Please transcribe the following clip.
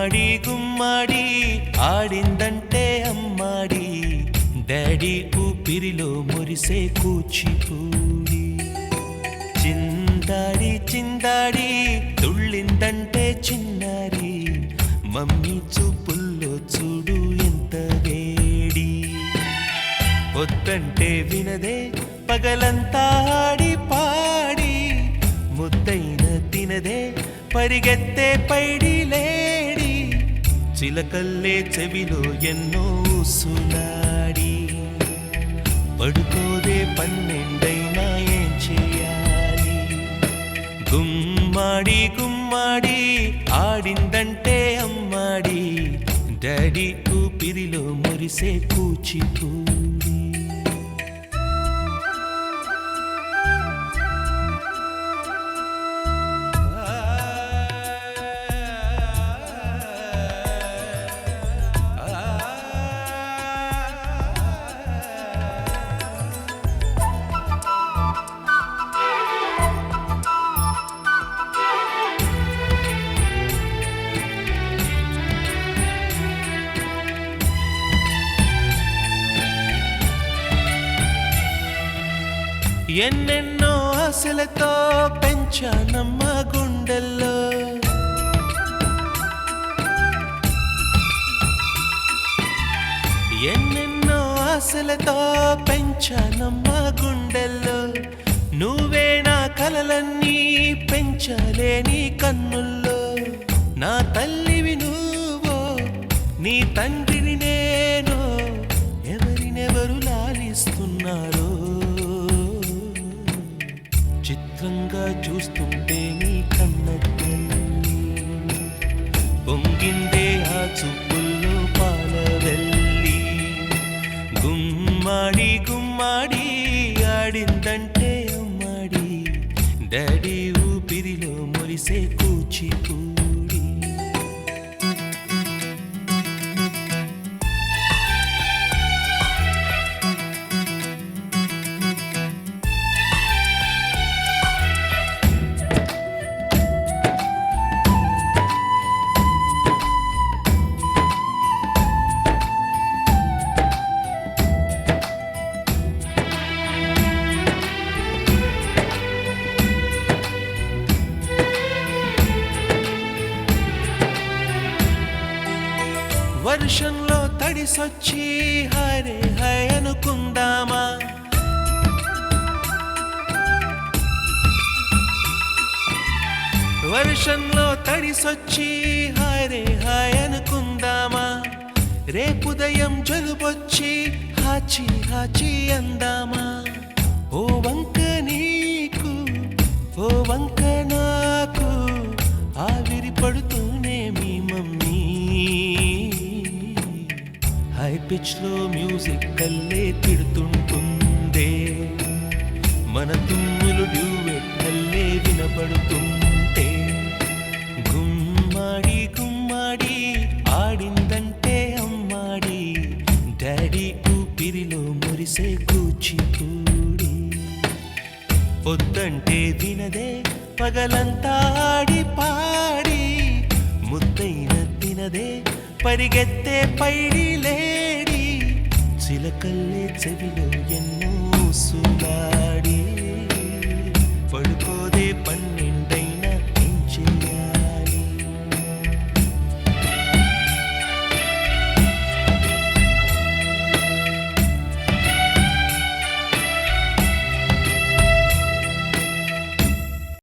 గుమ్మాడి గుమ్మాడి ఆడిందంటే అమ్మాడి డాడీ ఊపిరిలో మురిసే కూచిపూడి చిందాడి చిందాడి తుళ్ళిందంటే చిన్నారి మమ్మీ చూపుల్లో చూడు ఎంత వేడి వద్దంటే వినదే పగలంతా ఆడి పాడి ముద్దైన తినదే పరిగెత్తే పైడి లేడి చిలకల్లే చెవిలో ఎన్నో సులాడి పడుకోదే పన్నెండైనా ఏం చేయాలి గుమ్మాడి గుమ్మాడి ఆడిందంటే అమ్మాడి డాడీ ఊపిరిలో మురిసే కూచిపూడి ఎన్నెన్నో ఆశలతో పెంచానమ్మ గుండెల్లో ఎన్నెన్నో ఆశలతో పెంచానమ్మ గుండెల్లో నువ్వే నా కలలన్నీ పెంచాలే నీ కన్నుల్లో నా తల్లివి నువ్వో నీ తండ్రిని నేను ఎవరినెవరు లాలిస్తున్నారో చిత్రంగా చూస్తుంటే నీ కన్నెల్లి పొంగిందే ఆ చూపుల్లో పాలవెల్లి గుమ్మాడి గుమ్మాడి ఆడిందంటే అమ్మాడి డాడీ ఊపిరిలో మురిసే కూచిపూడి వర్షంలో తడిసొచ్చి హరే హై అనుకుందామా వర్షంలో తడిసొచ్చి హరే హై అనుకుందామా రేపుదయం జలుబొచ్చి హాచి హాచి అందామా ఓ వంక నీకు ఓ వంక నాకు ఆవిరి పడుతూనే మీ మమ్మీ హై పిచ్ లో మ్యూజిక్ కల్లే తిడుతుంటుందే మన తుమ్ములు డ్యూయెట్ కల్లే వినపడుతుంటే గుమ్మాడి గుమ్మాడి ఆడిందంటే అమ్మాడి డాడీ ఊపిరిలో మురిసే కూచిపూడి వద్దంటే వినదే పగలంతా ఆడి పాడి ముద్దైన తినదే పరిగెత్తే పైడి లేడి చిలకల్లే చెవిలో ఎన్నో సులా